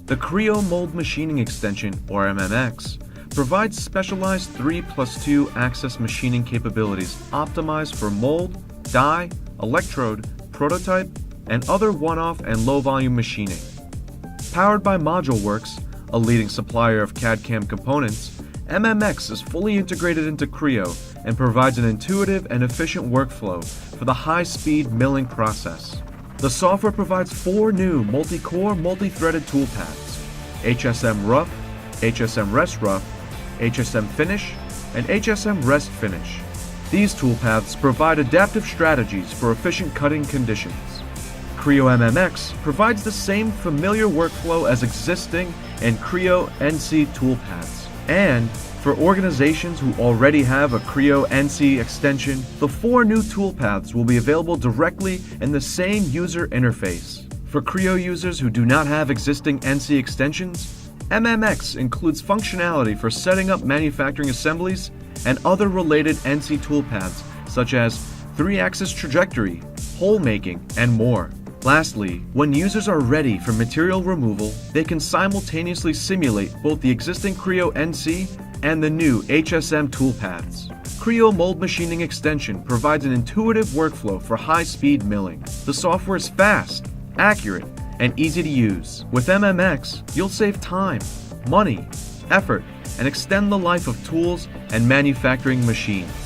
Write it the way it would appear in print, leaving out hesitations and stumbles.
The Creo Mold Machining Extension, or MMX, provides specialized 3+2 access machining capabilities optimized for mold, die, electrode, prototype, and other one-off and low-volume machining. Powered by ModuleWorks, a leading supplier of CAD/CAM components, MMX is fully integrated into Creo and provides an intuitive and efficient workflow for the high-speed milling process. The software provides 4 new multi-core, multi-threaded toolpaths: HSM Rough, HSM Rest Rough, HSM Finish, and HSM Rest Finish. These toolpaths provide adaptive strategies for efficient cutting conditions. Creo MMX provides the same familiar workflow as existing and Creo NC toolpaths. And for organizations who already have a Creo NC extension, the 4 new toolpaths will be available directly in the same user interface. For Creo users who do not have existing NC extensions, MMX includes functionality for setting up manufacturing assemblies and other related NC toolpaths such as 3-axis trajectory, hole making, and more. Lastly, when users are ready for material removal, they can simultaneously simulate both the existing Creo NC and the new HSM toolpaths. Creo Mold Machining Extension provides an intuitive workflow for high-speed milling. The software is fast, accurate, and easy to use. With MMX, you'll save time, money, effort, and extend the life of tools and manufacturing machines.